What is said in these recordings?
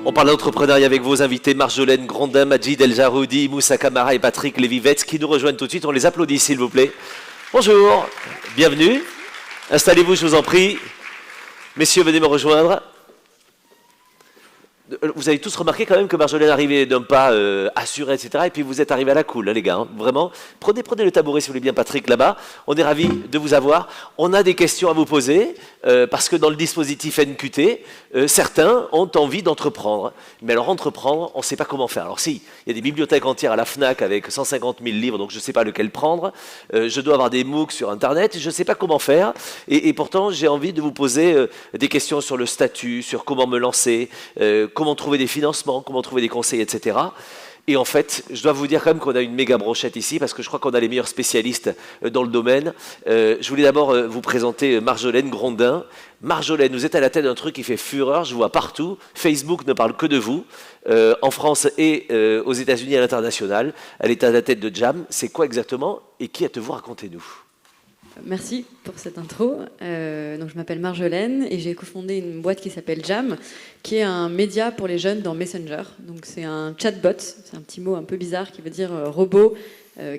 On parle d'entrepreneuriat avec vos invités Marjolaine Grondin, Majid El Jaroudi, Moussa Camara et Patrick Lévivette qui nous rejoignent tout de suite. On les applaudit s'il vous plaît. Bonjour, bienvenue. Installez-vous, je vous en prie. Messieurs, venez me rejoindre. Vous avez tous remarqué quand même que Marjolaine arrivait d'un pas assuré, etc. Et puis vous êtes arrivés à la cool, hein, les gars. Hein, vraiment. Prenez le tabouret, si vous voulez bien, Patrick, là-bas. On est ravis de vous avoir. On a des questions à vous poser, parce que dans le dispositif NQT, certains ont envie d'entreprendre. Mais alors, entreprendre, on ne sait pas comment faire. Alors si, il y a des bibliothèques entières à la FNAC avec 150 000 livres, donc je ne sais pas lequel prendre. Je dois avoir des MOOC sur Internet, je ne sais pas comment faire. Et pourtant, j'ai envie de vous poser des questions sur le statut, sur comment me lancer, comment trouver des financements, comment trouver des conseils, etc. Et en fait, je dois vous dire quand même qu'on a une méga brochette ici, parce que je crois qu'on a les meilleurs spécialistes dans le domaine. Je voulais d'abord vous présenter Marjolaine Grondin. Marjolaine, vous êtes à la tête d'un truc qui fait fureur, je vous vois partout. Facebook ne parle que de vous, en France et aux États-Unis à l'international. Elle est à la tête de Jam. C'est quoi exactement et qui êtes-vous? Racontez-nous. Merci pour cette intro. Donc je m'appelle Marjolaine et j'ai cofondé une boîte qui s'appelle Jam, qui est un média pour les jeunes dans Messenger. Donc c'est un chatbot, c'est un petit mot un peu bizarre qui veut dire robot,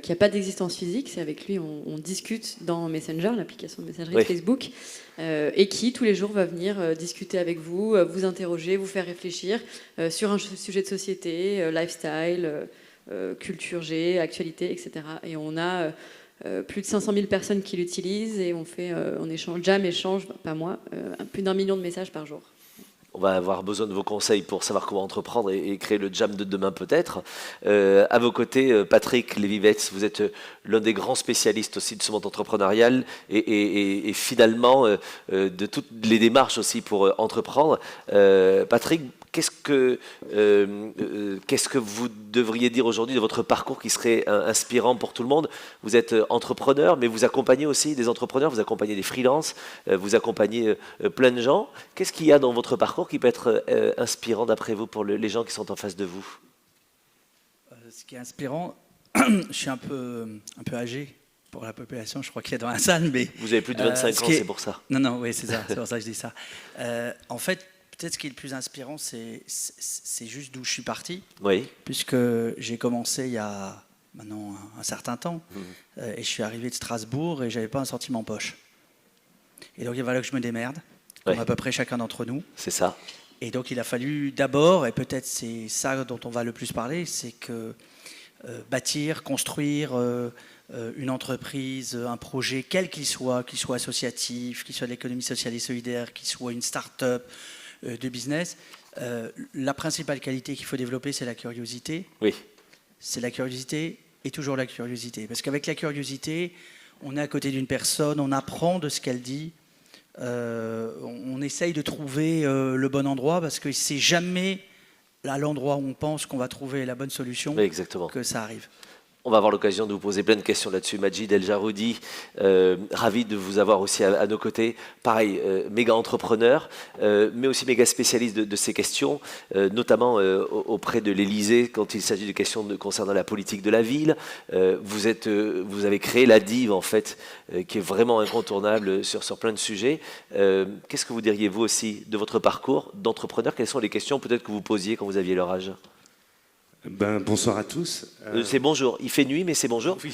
qui n'a pas d'existence physique. C'est avec lui on discute dans Messenger, l'application de messagerie de Facebook, et qui tous les jours va venir discuter avec vous, vous interroger, vous faire réfléchir sur un sujet de société, lifestyle, culture G, actualité, etc. Et on a plus de 500 000 personnes qui l'utilisent et Jam échange, pas moi, plus d'1 million de messages par jour. On va avoir besoin de vos conseils pour savoir comment entreprendre et créer le Jam de demain peut-être. À vos côtés, Patrick Lévivette, vous êtes l'un des grands spécialistes aussi de ce monde entrepreneurial et finalement de toutes les démarches aussi pour entreprendre. Patrick, qu'est-ce que vous devriez dire aujourd'hui de votre parcours qui serait inspirant pour tout le monde? Vous êtes entrepreneur, mais vous accompagnez aussi des entrepreneurs, vous accompagnez des freelances, vous accompagnez plein de gens. Qu'est-ce qu'il y a dans votre parcours qui peut être inspirant d'après vous pour les gens qui sont en face de vous? Ce qui est inspirant, je suis un peu âgé pour la population, je crois qu'il y a dans la salle, mais... Vous avez plus de 25 ans, c'est pour ça. Non, oui, c'est ça, c'est pour ça que je dis ça. En fait, peut-être ce qui est le plus inspirant, c'est juste d'où je suis parti. Oui. Puisque j'ai commencé il y a maintenant un certain temps, et je suis arrivé de Strasbourg et j'avais pas un centime en poche. Et donc il fallait que je me démerde, comme à peu près chacun d'entre nous. C'est ça. Et donc il a fallu d'abord, et peut-être c'est ça dont on va le plus parler, c'est que bâtir, construire une entreprise, un projet, quel qu'il soit associatif, qu'il soit de l'économie sociale et solidaire, qu'il soit une start-up, de business, la principale qualité qu'il faut développer, c'est la curiosité. Oui. C'est la curiosité et toujours la curiosité. Parce qu'avec la curiosité, on est à côté d'une personne, on apprend de ce qu'elle dit, on essaye de trouver le bon endroit parce que c'est jamais à l'endroit où on pense qu'on va trouver la bonne solution que ça arrive. On va avoir l'occasion de vous poser plein de questions là-dessus. Majid El Jaroudi, ravi de vous avoir aussi à nos côtés. Pareil, méga entrepreneur, mais aussi méga spécialiste de ces questions, notamment auprès de l'Élysée quand il s'agit de questions concernant la politique de la ville. Vous avez créé la DIV, en fait, qui est vraiment incontournable sur plein de sujets. Qu'est-ce que vous diriez, vous aussi, de votre parcours d'entrepreneur? Quelles sont les questions peut-être que vous posiez quand vous aviez leur âge? Bonsoir à tous. C'est bonjour. Il fait nuit, mais c'est bonjour. Oui.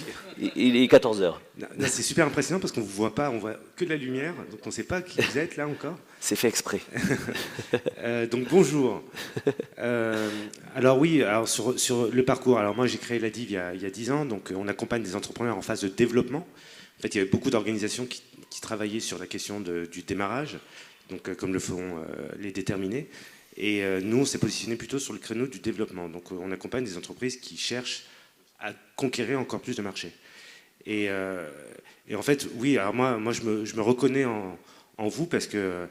Il est 14h. C'est super impressionnant parce qu'on ne vous voit pas, on voit que de la lumière, donc on ne sait pas qui vous êtes là encore. C'est fait exprès. Donc bonjour. Alors oui, sur le parcours, alors moi j'ai créé la DIV il y a 10 ans, donc on accompagne des entrepreneurs en phase de développement. En fait, il y avait beaucoup d'organisations qui travaillaient sur la question du démarrage, donc comme le font les déterminés. Et nous, on s'est positionné plutôt sur le créneau du développement. Donc, on accompagne des entreprises qui cherchent à conquérir encore plus de marchés. Et en fait, oui, alors moi je me reconnais en vous parce que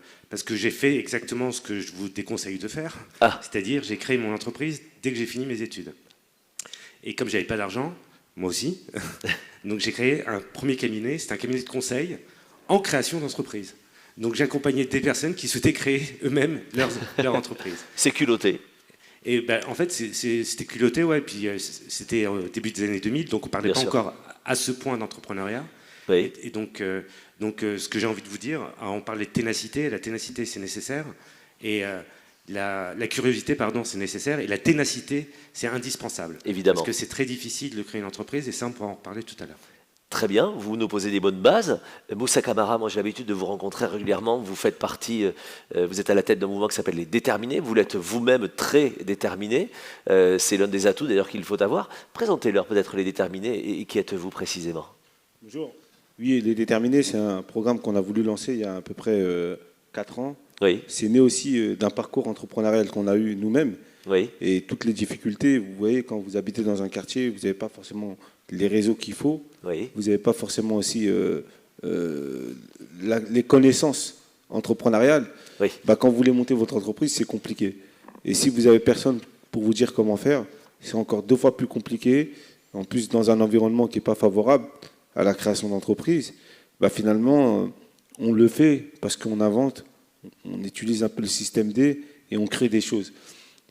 j'ai fait exactement ce que je vous déconseille de faire. C'est-à-dire, j'ai créé mon entreprise dès que j'ai fini mes études. Et comme j'avais pas d'argent, moi aussi, donc j'ai créé un premier cabinet. C'est un cabinet de conseil en création d'entreprise. Donc j'accompagnais des personnes qui souhaitaient créer eux-mêmes leur entreprise. C'est culotté. Et en fait, c'était culotté, ouais. Puis c'était au début des années 2000, donc on ne parlait pas encore à ce point d'entrepreneuriat. Oui. Et donc, ce que j'ai envie de vous dire, on parlait de ténacité. La ténacité, c'est nécessaire. Et la curiosité, pardon, c'est nécessaire, et la ténacité, c'est indispensable. Évidemment. Parce que c'est très difficile de créer une entreprise, et ça, on pourra en reparler tout à l'heure. Très bien, vous nous posez des bonnes bases. Moussa Camara, moi j'ai l'habitude de vous rencontrer régulièrement. Vous faites partie, vous êtes à la tête d'un mouvement qui s'appelle les Déterminés. Vous l'êtes vous-même très déterminé. C'est l'un des atouts d'ailleurs qu'il faut avoir. Présentez-leur peut-être les Déterminés et qui êtes-vous précisément? Bonjour. Oui, les Déterminés, c'est un programme qu'on a voulu lancer il y a à peu près 4 ans. Oui. C'est né aussi d'un parcours entrepreneurial qu'on a eu nous-mêmes. Oui. Et toutes les difficultés, vous voyez, quand vous habitez dans un quartier, vous n'avez pas forcément les réseaux qu'il faut. Oui. Vous n'avez pas forcément aussi les connaissances entrepreneuriales. Oui. Bah, quand vous voulez monter votre entreprise, c'est compliqué. Et si vous n'avez personne pour vous dire comment faire, c'est encore 2 fois plus compliqué. En plus, dans un environnement qui n'est pas favorable à la création d'entreprise, bah, finalement, on le fait parce qu'on invente, on utilise un peu le système D et on crée des choses.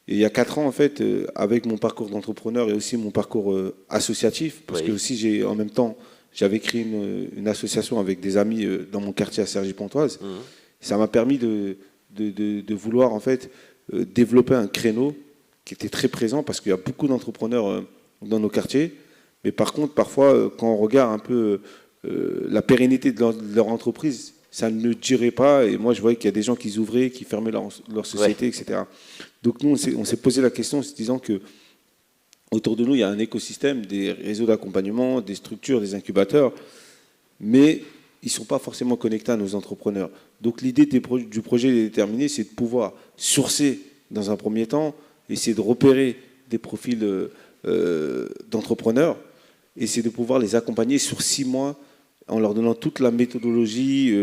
Et il y a 4 ans, en fait, avec mon parcours d'entrepreneur et aussi mon parcours associatif, parce que aussi en même temps, j'avais créé une association avec des amis dans mon quartier à Cergy-Pontoise. Ça m'a permis de vouloir en fait développer un créneau qui était très présent, parce qu'il y a beaucoup d'entrepreneurs dans nos quartiers. Mais par contre, parfois, quand on regarde un peu la pérennité de leur entreprise, ça ne durait pas. Et moi, je voyais qu'il y a des gens qui ouvraient, qui fermaient leur société, etc. Donc nous, on s'est posé la question en se disant que autour de nous, il y a un écosystème, des réseaux d'accompagnement, des structures, des incubateurs, mais ils ne sont pas forcément connectés à nos entrepreneurs. Donc l'idée du projet Déterminé, c'est de pouvoir sourcer dans un premier temps, essayer de repérer des profils d'entrepreneurs, et c'est de pouvoir les accompagner sur 6 mois en leur donnant toute la méthodologie,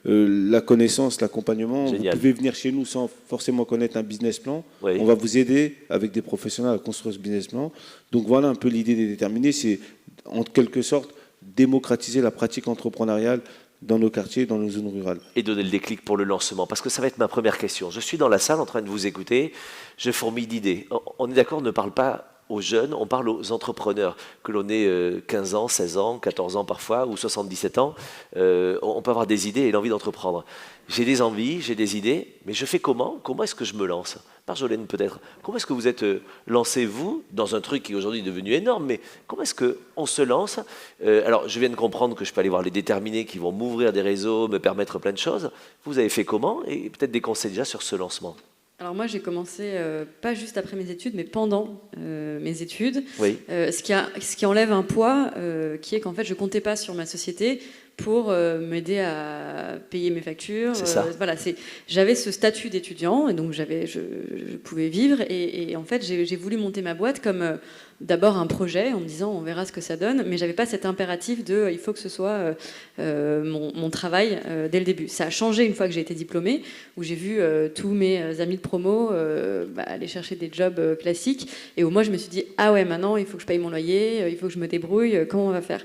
la connaissance, l'accompagnement. Génial. Vous pouvez venir chez nous sans forcément connaître un business plan. Oui. On va vous aider avec des professionnels à construire ce business plan. Donc voilà un peu l'idée des Déterminés, c'est en quelque sorte démocratiser la pratique entrepreneuriale dans nos quartiers, dans nos zones rurales. Et donner le déclic pour le lancement, parce que ça va être ma première question. Je suis dans la salle en train de vous écouter, je fourmille d'idées. On est d'accord, on ne parle pas aux jeunes, on parle aux entrepreneurs, que l'on ait 15 ans, 16 ans, 14 ans parfois, ou 77 ans, on peut avoir des idées et l'envie d'entreprendre. J'ai des envies, j'ai des idées, mais je fais comment? Comment est-ce que je me lance? Marjolaine peut-être, comment est-ce que vous êtes lancé, vous, dans un truc qui aujourd'hui est devenu énorme, mais comment est-ce qu'on se lance? Alors, je viens de comprendre que je peux aller voir les Déterminés qui vont m'ouvrir des réseaux, me permettre plein de choses. Vous avez fait comment? Et peut-être des conseils déjà sur ce lancement. Alors moi, j'ai commencé pas juste après mes études, mais pendant mes études. Oui. Ce qui enlève un poids, qui est qu'en fait, je comptais pas sur ma société pour m'aider à payer mes factures. C'est ça. Voilà, j'avais ce statut d'étudiant, et donc je pouvais vivre. Et en fait, j'ai voulu monter ma boîte comme d'abord un projet, en me disant on verra ce que ça donne, mais j'avais pas cet impératif de il faut que ce soit mon travail dès le début. Ça a changé une fois que j'ai été diplômée, où j'ai vu tous mes amis de promo aller chercher des jobs classiques, et où moi je me suis dit ah ouais, maintenant il faut que je paye mon loyer, il faut que je me débrouille, comment on va faire?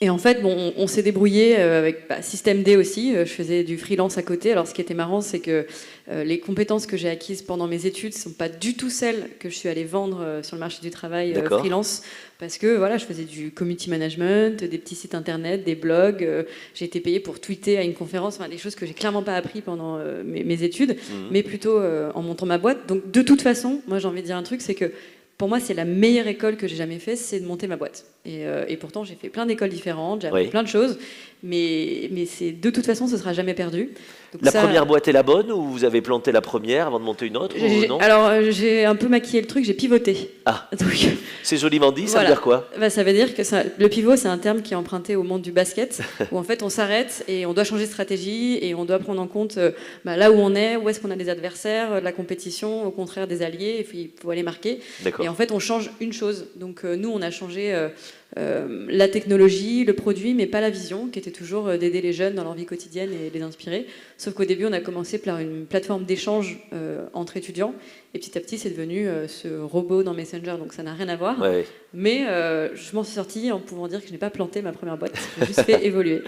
Et en fait, bon, on s'est débrouillé avec Système D aussi. Je faisais du freelance à côté. Alors, ce qui était marrant, c'est que les compétences que j'ai acquises pendant mes études ne sont pas du tout celles que je suis allée vendre sur le marché du travail freelance. Parce que voilà, je faisais du community management, des petits sites internet, des blogs. J'ai été payée pour tweeter à une conférence. Enfin, des choses que j'ai clairement pas appris pendant mes études, mais plutôt en montant ma boîte. Donc, de toute façon, moi, j'ai envie de dire un truc, c'est que pour moi, c'est la meilleure école que j'ai jamais faite, c'est de monter ma boîte. Et pourtant, j'ai fait plein d'écoles différentes, j'ai appris plein de choses, mais de toute façon, ce sera jamais perdu. Donc la première boîte est la bonne, ou vous avez planté la première avant de monter une autre, ou non? Alors, j'ai un peu maquillé le truc, j'ai pivoté. Ah, c'est joliment dit, ça veut dire quoi? Ça veut dire que le pivot, c'est un terme qui est emprunté au monde du basket, où en fait, on s'arrête et on doit changer de stratégie, et on doit prendre en compte là où on est, où est-ce qu'on a des adversaires, la compétition, au contraire des alliés, il faut aller marquer. Et en fait, on change une chose. Donc, nous, on a changé la technologie, le produit, mais pas la vision, qui était toujours d'aider les jeunes dans leur vie quotidienne et les inspirer. Sauf qu'au début, on a commencé par une plateforme d'échange entre étudiants, et petit à petit, c'est devenu ce robot dans Messenger, donc ça n'a rien à voir. Ouais. Mais je m'en suis sortie en pouvant dire que je n'ai pas planté ma première boîte, j'ai juste fait évoluer.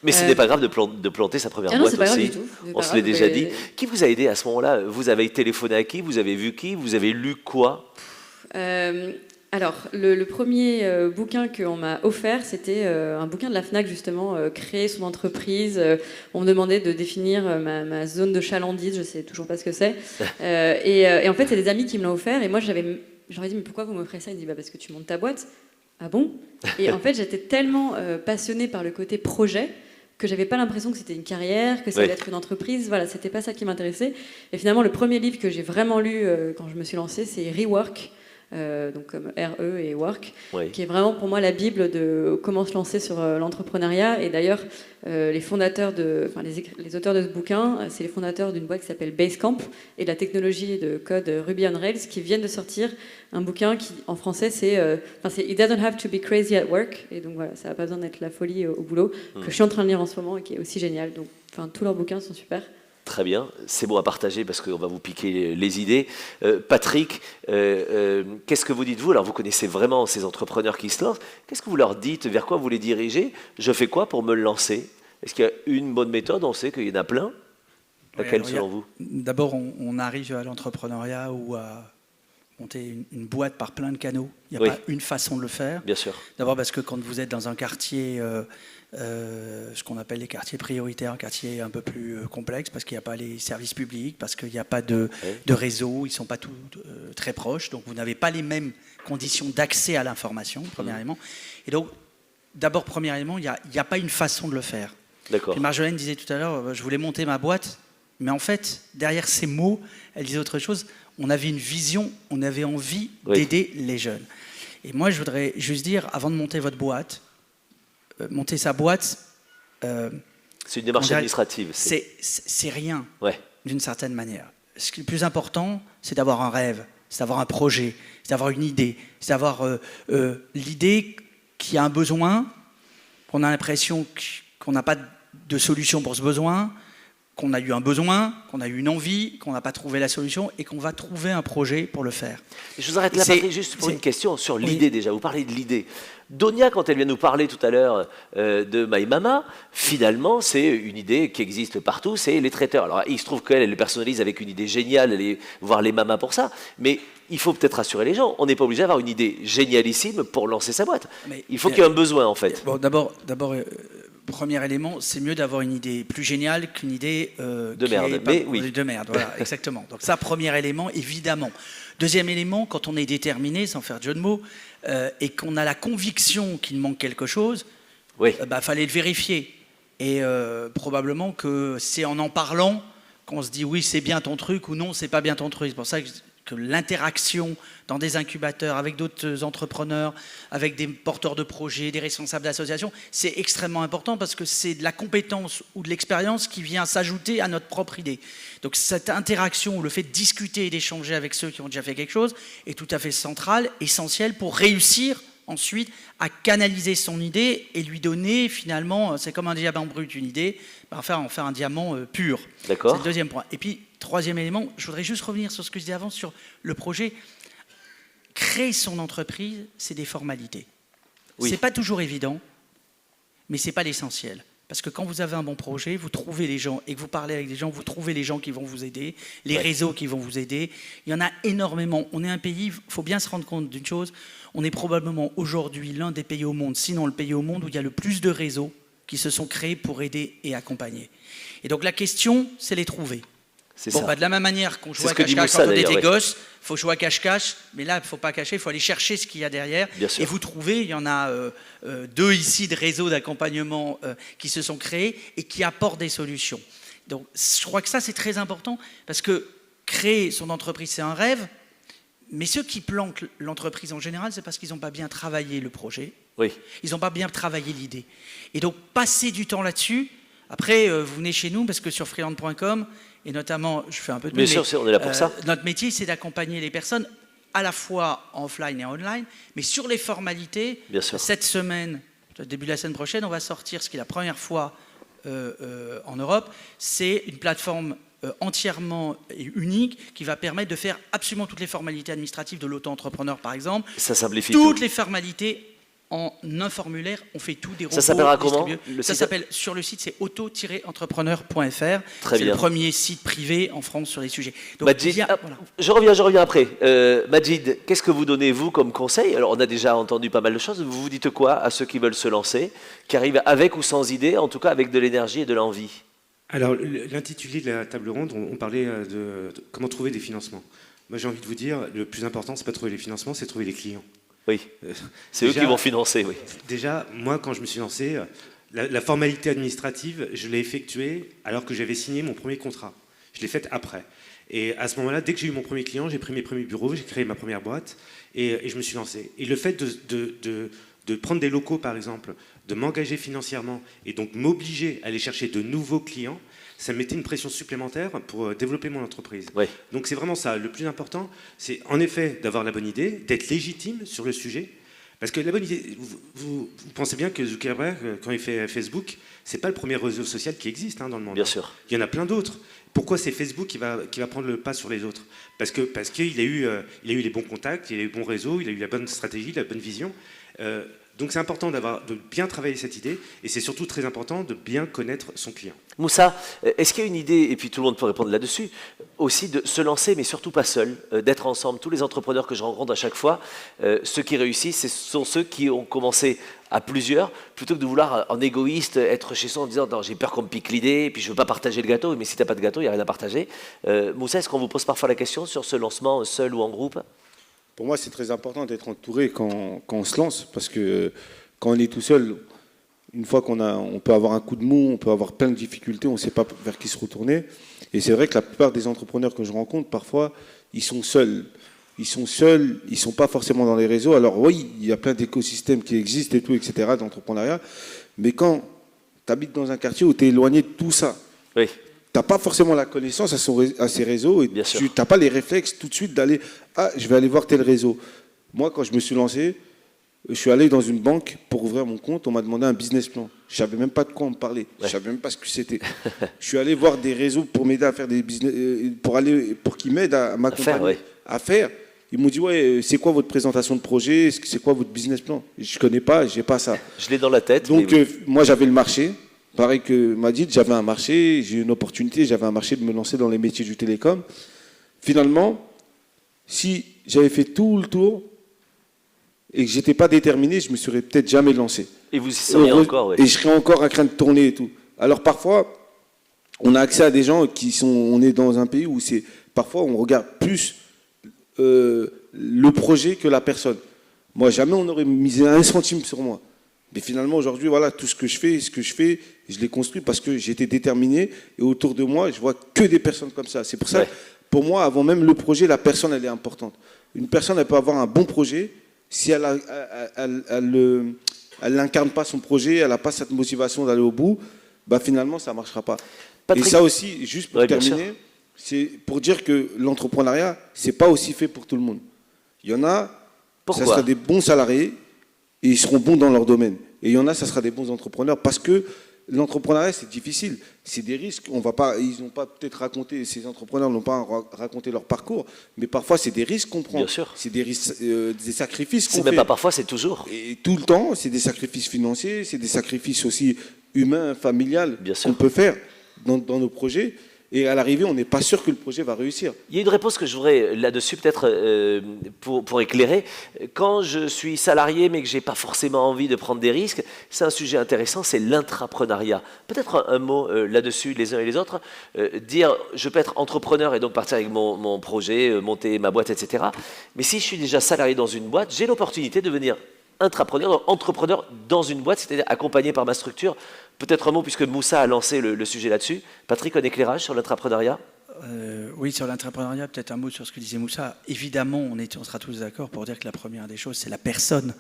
Mais ce n'est pas grave de planter sa première boîte pas aussi. Grave du tout. On se l'est déjà dit. Qui vous a aidé à ce moment-là? Vous avez téléphoné à qui? Vous avez vu qui? Vous avez lu quoi? Alors, le premier bouquin qu'on m'a offert, c'était un bouquin de la FNAC, justement, créer son entreprise. On me demandait de définir ma zone de chalandise, je ne sais toujours pas ce que c'est. Et en fait, c'est des amis qui me l'ont offert. Et moi, j'aurais dit, mais pourquoi vous m'offrez ça? Il me dit, parce que tu montes ta boîte. Ah bon? Et en fait, j'étais tellement passionnée par le côté projet que j'avais pas l'impression que c'était une carrière, que ça allait être une entreprise. Voilà, c'était pas ça qui m'intéressait. Et finalement, le premier livre que j'ai vraiment lu quand je me suis lancée, c'est Rework. Donc comme RE et Work, qui est vraiment pour moi la bible de comment se lancer sur l'entrepreneuriat. Et d'ailleurs, les auteurs de ce bouquin, c'est les fondateurs d'une boîte qui s'appelle Basecamp et de la technologie de code Ruby on Rails qui viennent de sortir un bouquin qui, en français, c'est It doesn't have to be crazy at work. Et donc voilà, ça n'a pas besoin d'être la folie au boulot, que je suis en train de lire en ce moment et qui est aussi génial. Donc, tous leurs bouquins sont super. Très bien, c'est bon à partager parce qu'on va vous piquer les idées. Patrick, qu'est-ce que vous dites vous? Alors vous connaissez vraiment ces entrepreneurs qui se lancent. Qu'est-ce que vous leur dites? Vers quoi vous les dirigez? Je fais quoi pour me lancer? Est-ce qu'il y a une bonne méthode? On sait qu'il y en a plein. Laquelle selon vous? D'abord, on arrive à l'entrepreneuriat ou à monter une boîte par plein de canaux. Il n'y a pas une façon de le faire. Bien sûr. D'abord parce que quand vous êtes dans un quartier... ce qu'on appelle les quartiers prioritaires, un quartier un peu plus complexe, parce qu'il n'y a pas les services publics, parce qu'il n'y a pas de réseau, ils ne sont pas tous très proches, donc vous n'avez pas les mêmes conditions d'accès à l'information, premier élément. Et donc, d'abord, premier élément, il n'y a pas une façon de le faire. D'accord. Puis Marjolaine disait tout à l'heure, je voulais monter ma boîte, mais en fait, derrière ces mots, elle disait autre chose, on avait une vision, on avait envie d'aider les jeunes. Et moi, je voudrais juste dire, avant de monter votre boîte, monter sa boîte, c'est une démarche administrative. C'est rien, d'une certaine manière. Ce qui est le plus important, c'est d'avoir un rêve, c'est d'avoir un projet, c'est d'avoir une idée, c'est d'avoir l'idée qu'il y a un besoin, qu'on a l'impression qu'on n'a pas de solution pour ce besoin, qu'on a eu un besoin, qu'on a eu une envie, qu'on n'a pas trouvé la solution et qu'on va trouver un projet pour le faire. Et je vous arrête là, Patrick, juste pour une question sur l'idée déjà. Vous parlez de l'idée. Donia, quand elle vient nous parler tout à l'heure de My Mama, finalement, c'est une idée qui existe partout, c'est les traiteurs. Alors, il se trouve qu'elle le personnalise avec une idée géniale, elle est voir les mamas pour ça, mais il faut peut-être rassurer les gens. On n'est pas obligé d'avoir une idée génialissime pour lancer sa boîte. Il faut qu'il y ait un besoin, en fait. Bon, d'abord, premier élément, c'est mieux d'avoir une idée plus géniale qu'une idée de merde. De merde, voilà, exactement. Donc ça, premier élément, évidemment. Deuxième élément, quand on est déterminé, sans faire de jeu de mots, et qu'on a la conviction qu'il manque quelque chose, fallait le vérifier. Et probablement que c'est en parlant qu'on se dit oui, c'est bien ton truc ou non, c'est pas bien ton truc. C'est pour ça que l'interaction dans des incubateurs avec d'autres entrepreneurs, avec des porteurs de projets, des responsables d'associations, c'est extrêmement important parce que c'est de la compétence ou de l'expérience qui vient s'ajouter à notre propre idée. Donc cette interaction ou le fait de discuter et d'échanger avec ceux qui ont déjà fait quelque chose est tout à fait central, essentiel pour réussir ensuite à canaliser son idée et lui donner finalement, c'est comme un diamant brut, une idée, en faire un diamant pur. D'accord. C'est le deuxième point. Et puis, troisième élément, je voudrais juste revenir sur ce que je disais avant, sur le projet. Créer son entreprise, c'est des formalités. C'est pas toujours évident, mais c'est pas l'essentiel. Parce que quand vous avez un bon projet, vous trouvez les gens et que vous parlez avec des gens, vous trouvez les gens qui vont vous aider, les réseaux qui vont vous aider. Il y en a énormément. On est un pays, il faut bien se rendre compte d'une chose, on est probablement aujourd'hui l'un des pays au monde, sinon le pays au monde où il y a le plus de réseaux qui se sont créés pour aider et accompagner. Et donc la question, c'est les trouver. De la même manière qu'on joue à cache-cache quand on était gosse, il faut jouer à cache-cache, mais là, il ne faut pas cacher, il faut aller chercher ce qu'il y a derrière. Et vous trouvez, il y en a 2 ici de réseaux d'accompagnement qui se sont créés et qui apportent des solutions. Donc, je crois que ça, c'est très important, parce que créer son entreprise, c'est un rêve, mais ceux qui planquent l'entreprise en général, c'est parce qu'ils n'ont pas bien travaillé le projet, ils n'ont pas bien travaillé l'idée. Et donc, passer du temps là-dessus, après, vous venez chez nous, parce que sur freeland.com, et notamment, je fais un peu de... Bien sûr, on est là pour ça. Notre métier, c'est d'accompagner les personnes à la fois en offline et en online, mais sur les formalités, cette semaine, début de la semaine prochaine, on va sortir ce qui est la première fois en Europe, c'est une plateforme entièrement unique qui va permettre de faire absolument toutes les formalités administratives de l'auto-entrepreneur, par exemple. Ça simplifie toutes les formalités en un formulaire, on fait tout, des robots. Ça s'appellera comment? Ça s'appelle, sur le site, c'est auto-entrepreneur.fr. C'est bien. le premier site privé en France sur les sujets. Donc, Majid, voilà. je reviens après. Majid, qu'est-ce que vous donnez, vous, comme conseil? Alors, on a déjà entendu pas mal de choses. Vous vous dites quoi à ceux qui veulent se lancer, qui arrivent avec ou sans idée, en tout cas avec de l'énergie et de l'envie? Alors, l'intitulé de la table ronde, on parlait de comment trouver des financements. Moi, j'ai envie de vous dire, le plus important, c'est pas trouver les financements, c'est trouver les clients. Oui, c'est eux qui vont financer, oui. Déjà, moi, quand je me suis lancé, la formalité administrative, je l'ai effectuée alors que j'avais signé mon premier contrat. Je l'ai faite après. Et à ce moment-là, dès que j'ai eu mon premier client, j'ai pris mes premiers bureaux, j'ai créé ma première boîte et je me suis lancé. Et le fait de prendre des locaux, par exemple, de m'engager financièrement et donc m'obliger à aller chercher de nouveaux clients, ça me mettait une pression supplémentaire pour développer mon entreprise. Oui. Donc c'est vraiment ça. Le plus important, c'est en effet d'avoir la bonne idée, d'être légitime sur le sujet. Parce que la bonne idée, vous pensez bien que Zuckerberg, quand il fait Facebook, c'est pas le premier réseau social qui existe dans le monde. Bien sûr. Il y en a plein d'autres. Pourquoi c'est Facebook qui va prendre le pas sur les autres? Parce qu'il a eu les bons contacts, il a eu le bon réseau, il a eu la bonne stratégie, la bonne vision. Donc c'est important de bien travailler cette idée et c'est surtout très important de bien connaître son client. Moussa, est-ce qu'il y a une idée, et puis tout le monde peut répondre là-dessus, aussi de se lancer, mais surtout pas seul, d'être ensemble? Tous les entrepreneurs que je rencontre à chaque fois, ceux qui réussissent, ce sont ceux qui ont commencé à plusieurs, plutôt que de vouloir, en égoïste, être chez soi en disant « j'ai peur qu'on me pique l'idée, et puis je ne veux pas partager le gâteau », mais si tu n'as pas de gâteau, il n'y a rien à partager. Moussa, est-ce qu'on vous pose parfois la question sur ce lancement, seul ou en groupe? Pour moi, c'est très important d'être entouré quand on se lance, parce que quand on est tout seul, une fois on peut avoir un coup de mou, on peut avoir plein de difficultés, on ne sait pas vers qui se retourner. Et c'est vrai que la plupart des entrepreneurs que je rencontre, parfois, ils sont seuls. Ils ne sont pas forcément dans les réseaux. Alors oui, il y a plein d'écosystèmes qui existent et tout, etc., d'entrepreneuriat. Mais quand tu habites dans un quartier où tu es éloigné de tout ça, oui. Tu n'as pas forcément la connaissance à ces réseaux et tu n'as pas les réflexes tout de suite d'aller « Ah, je vais aller voir tel réseau ». Moi, quand je me suis lancé, je suis allé dans une banque pour ouvrir mon compte. On m'a demandé un business plan. Je ne savais même pas de quoi on me parlait. Je ne savais même pas ce que c'était. Je suis allé voir des réseaux pour m'aider à faire des business, pour qu'ils m'aident à m'accompagner à faire. Ils m'ont dit « Ouais, c'est quoi votre présentation de projet? C'est quoi votre business plan ?» Je ne connais pas, je n'ai pas ça. Je l'ai dans la tête. Donc, moi, j'avais le marché. Pareil que Majid, j'avais un marché, j'ai eu une opportunité, j'avais un marché de me lancer dans les métiers du télécom. Finalement, si j'avais fait tout le tour et que je n'étais pas déterminé, je ne me serais peut-être jamais lancé. Et vous y seriez encore, oui. Et je serais encore en train de tourner et tout. Alors parfois, on a accès à des gens on est dans un pays où parfois on regarde plus le projet que la personne. Moi, jamais on n'aurait misé un centime sur moi. Mais finalement, aujourd'hui, voilà, tout ce que je fais, je l'ai construit parce que j'étais déterminé. Et autour de moi, je vois que des personnes comme ça. C'est pour ça, pour moi, avant même le projet, la personne, elle est importante. Une personne, elle peut avoir un bon projet. Si elle n'incarne pas son projet, elle n'a pas cette motivation d'aller au bout, bah finalement, ça ne marchera pas. Patrick. Et ça aussi, juste pour terminer, c'est pour dire que l'entrepreneuriat, ce n'est pas aussi fait pour tout le monde. Il y en a, ça sera des bons salariés, et ils seront bons dans leur domaine. Et il y en a, ça sera des bons entrepreneurs parce que l'entrepreneuriat, c'est difficile. C'est des risques. Ils n'ont pas peut-être raconté, ces entrepreneurs n'ont pas raconté leur parcours, mais parfois, c'est des risques qu'on prend. Bien sûr. C'est des sacrifices qu'on fait. C'est même pas parfois, c'est toujours. Et tout le temps, c'est des sacrifices financiers, c'est des sacrifices aussi humains, familiales qu'on peut faire dans nos projets. Et à l'arrivée, on n'est pas sûr que le projet va réussir. Il y a une réponse que je voudrais là-dessus, peut-être pour éclairer. Quand je suis salarié, mais que je n'ai pas forcément envie de prendre des risques, c'est un sujet intéressant, c'est l'intrapreneuriat. Peut-être un mot là-dessus, les uns et les autres. Dire, je peux être entrepreneur et donc partir avec mon projet, monter ma boîte, etc. Mais si je suis déjà salarié dans une boîte, j'ai l'opportunité de devenir entrepreneur dans une boîte, c'est-à-dire accompagné par ma structure. Peut-être un mot, puisque Moussa a lancé le sujet là-dessus. Patrick, un éclairage sur l'intrapreneuriat? Oui, sur l'intrapreneuriat, peut-être un mot sur ce que disait Moussa. Évidemment, on sera tous d'accord pour dire que la première des choses, c'est la personne.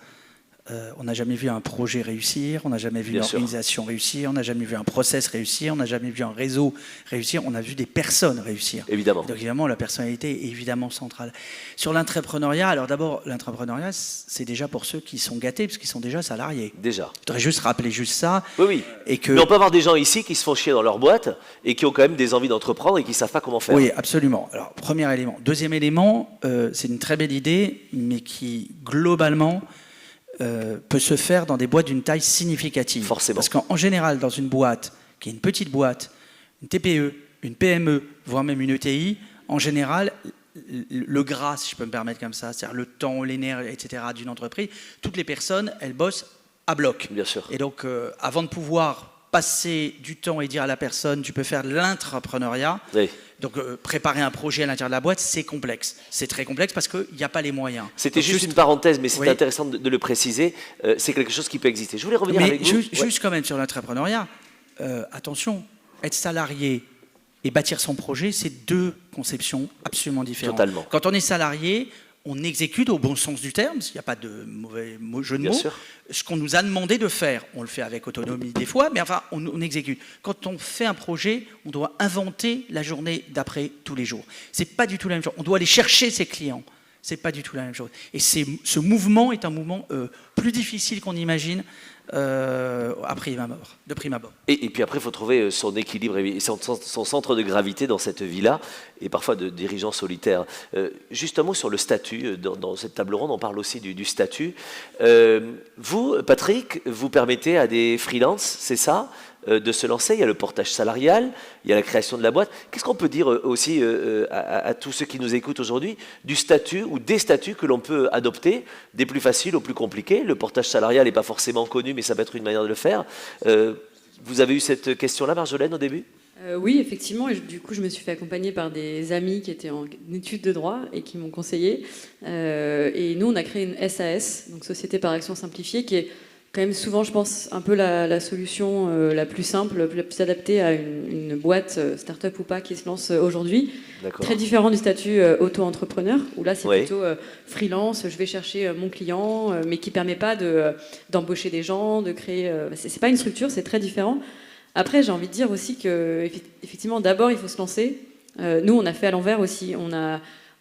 On n'a jamais vu un projet réussir, on n'a jamais vu une organisation réussir, on n'a jamais vu un process réussir, on n'a jamais vu un réseau réussir, on a vu des personnes réussir. Évidemment. Donc évidemment, la personnalité est évidemment centrale. Sur l'intrapreneuriat, alors d'abord, l'intrapreneuriat, c'est déjà pour ceux qui sont gâtés, parce qu'ils sont déjà salariés. Déjà. Je voudrais juste rappeler ça. Oui. Et que... Mais on peut avoir des gens ici qui se font chier dans leur boîte et qui ont quand même des envies d'entreprendre et qui ne savent pas comment faire. Oui, absolument. Alors, premier élément. Deuxième élément, c'est une très belle idée, mais qui, globalement... peut se faire dans des boîtes d'une taille significative. Forcément. Parce qu'en général, dans une boîte qui est une petite boîte, une TPE, une PME, voire même une ETI, en général, le gras, si je peux me permettre comme ça, c'est-à-dire le temps, l'énergie, etc. d'une entreprise, toutes les personnes, elles bossent à bloc. Bien sûr. Et donc, avant de pouvoir passer du temps et dire à la personne, tu peux faire de l'intrapreneuriat, Oui. donc préparer un projet à l'intérieur de la boîte, c'est complexe. C'est très complexe parce qu'il n'y a pas les moyens. C'était Donc, juste une parenthèse, mais c'est Oui. intéressant de le préciser. C'est quelque chose qui peut exister. Je voulais revenir Mais avec vous. juste quand même sur l'entrepreneuriat, attention, être salarié et bâtir son projet, c'est deux conceptions absolument différentes. Totalement. Quand on est salarié, on exécute au bon sens du terme, il n'y a pas de mauvais jeu de Bien mots, sûr. ce qu'on nous a demandé de faire. On le fait avec autonomie des fois, mais enfin, on exécute. Quand on fait un projet, on doit inventer la journée d'après tous les jours. C'est pas du tout la même chose. On doit aller chercher ses clients. C'est pas du tout la même chose. Et ce mouvement est un mouvement plus difficile qu'on imagine de prime abord. Et puis après, il faut trouver son équilibre et son centre de gravité dans cette vie-là, et parfois de dirigeants solitaires. Juste un mot sur le statut. Dans cette table ronde, on parle aussi du statut. Vous, Patrick, vous permettez à des freelances, c'est ça, de se lancer. Il y a le portage salarial, il y a la création de la boîte. Qu'est-ce qu'on peut dire aussi à tous ceux qui nous écoutent aujourd'hui du statut ou des statuts que l'on peut adopter, des plus faciles aux plus compliqués? Le portage salarial n'est pas forcément connu, mais ça peut être une manière de le faire. Vous avez eu cette question-là, Marjolaine, au début? Oui, effectivement. Et du coup, je me suis fait accompagner par des amis qui étaient en études de droit et qui m'ont conseillé. Et nous, on a créé une SAS, donc Société par Action Simplifiée, qui est quand même souvent, je pense, un peu la solution la plus simple, la plus adaptée à une boîte, start-up ou pas, qui se lance aujourd'hui. Très différent du statut auto-entrepreneur, où là, c'est plutôt freelance, je vais chercher mon client, mais qui ne permet pas d'embaucher des gens, de créer... c'est pas une structure, c'est très différent. Après, j'ai envie de dire aussi qu'effectivement, d'abord, il faut se lancer. Nous, on a fait à l'envers aussi. On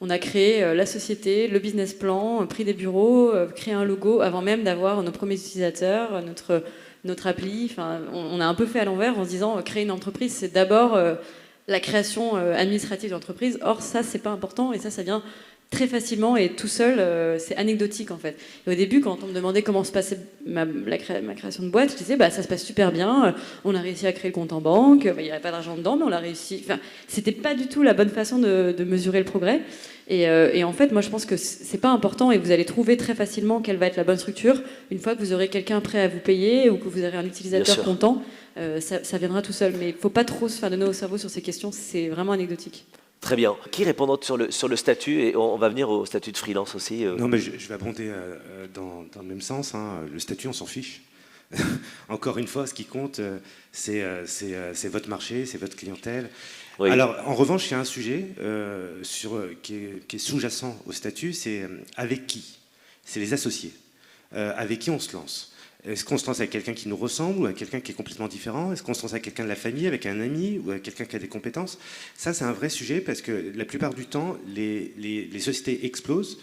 a créé la société, le business plan, pris des bureaux, créé un logo avant même d'avoir nos premiers utilisateurs, notre appli. Enfin, on a un peu fait à l'envers en se disant créer une entreprise, c'est d'abord la création administrative d'entreprise. Or, ça, c'est pas important et ça vient très facilement et tout seul, c'est anecdotique en fait. Et au début, quand on me demandait comment se passait ma création de boîte, je disais ça se passe super bien, on a réussi à créer le compte en banque, il n'y avait pas d'argent dedans, mais on l'a réussi. Enfin, c'était pas du tout la bonne façon de mesurer le progrès. Et en fait, moi je pense que c'est pas important et vous allez trouver très facilement quelle va être la bonne structure une fois que vous aurez quelqu'un prêt à vous payer ou que vous aurez un utilisateur content, ça viendra tout seul. Mais il ne faut pas trop se faire donner au cerveau sur ces questions, c'est vraiment anecdotique. Très bien. Qui répond sur le statut, et on va venir au statut de freelance aussi. Non, mais je vais abonder dans le même sens. Le statut, on s'en fiche. Encore une fois, ce qui compte, c'est votre marché, c'est votre clientèle. Oui. Alors, en revanche, il y a un sujet qui est sous-jacent au statut, c'est avec qui? C'est les associés. Avec qui on se lance? Est-ce qu'on se lance avec quelqu'un qui nous ressemble ou avec quelqu'un qui est complètement différent? Est-ce qu'on se lance avec quelqu'un de la famille, avec un ami ou avec quelqu'un qui a des compétences? Ça, c'est un vrai sujet parce que la plupart du temps, les sociétés explosent.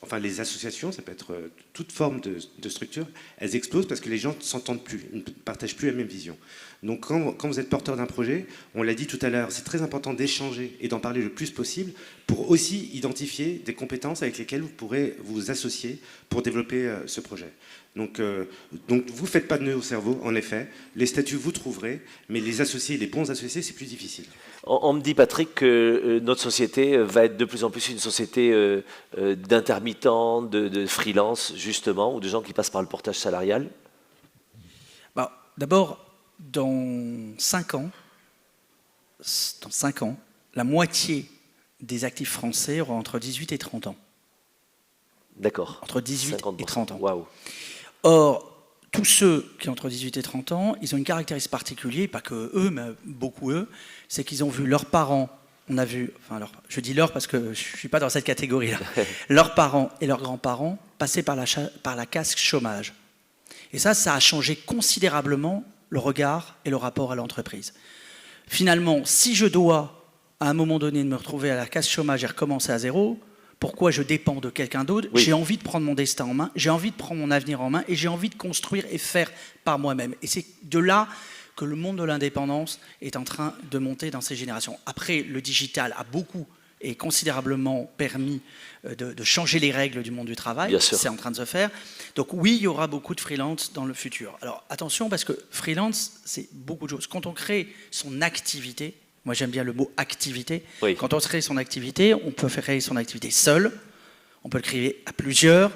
Enfin, les associations, ça peut être toute forme de structure, elles explosent parce que les gens ne s'entendent plus, ils ne partagent plus la même vision. Donc quand vous êtes porteur d'un projet, on l'a dit tout à l'heure, c'est très important d'échanger et d'en parler le plus possible pour aussi identifier des compétences avec lesquelles vous pourrez vous associer pour développer ce projet. Donc vous ne faites pas de nœud au cerveau, en effet. Les statuts, vous trouverez, mais les associés, les bons associés, c'est plus difficile. On me dit, Patrick, que notre société va être de plus en plus une société d'intermittents, de freelance, justement, ou de gens qui passent par le portage salarial. D'abord, dans 5 ans, la moitié des actifs français auront entre 18 et 30 ans. D'accord. Entre 18 et 30 ans. Waouh. Or, tous ceux qui ont entre 18 et 30 ans, ils ont une caractéristique particulière, pas que eux, mais beaucoup eux, c'est qu'ils ont vu leurs parents, je dis leurs parce que je ne suis pas dans cette catégorie-là, leurs parents et leurs grands-parents passer par la case chômage. Et ça a changé considérablement le regard et le rapport à l'entreprise. Finalement, si je dois, à un moment donné, me retrouver à la case chômage et recommencer à zéro, pourquoi je dépends de quelqu'un d'autre? Oui. J'ai envie de prendre mon destin en main, j'ai envie de prendre mon avenir en main et j'ai envie de construire et faire par moi-même. Et c'est de là que le monde de l'indépendance est en train de monter dans ces générations. Après, le digital a beaucoup et considérablement permis de changer les règles du monde du travail. C'est en train de se faire. Donc oui, il y aura beaucoup de freelance dans le futur. Alors attention, parce que freelance, c'est beaucoup de choses. Quand on crée son activité, moi j'aime bien le mot activité, quand on crée son activité, on peut créer son activité seul, on peut le créer à plusieurs,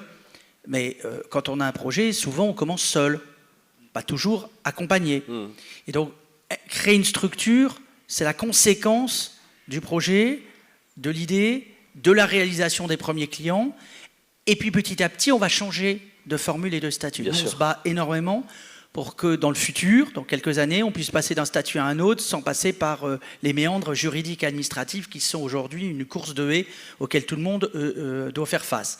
mais quand on a un projet, souvent on commence seul, pas toujours accompagné. Et donc, créer une structure, c'est la conséquence du projet, de l'idée, de la réalisation des premiers clients. Et puis petit à petit, on va changer de formule et de statut. On se bat énormément pour que dans le futur, dans quelques années, on puisse passer d'un statut à un autre sans passer par les méandres juridiques et administratifs qui sont aujourd'hui une course de haie auquel tout le monde doit faire face.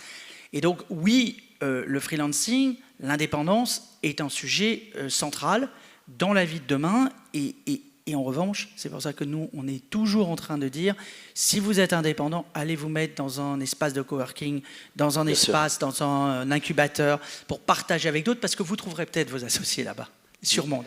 Et donc oui, le freelancing, l'indépendance est un sujet central dans la vie de demain et en revanche, c'est pour ça que nous, on est toujours en train de dire, si vous êtes indépendant, allez vous mettre dans un espace de coworking, dans un espace, dans un incubateur, pour partager avec d'autres, parce que vous trouverez peut-être vos associés là-bas, sûrement.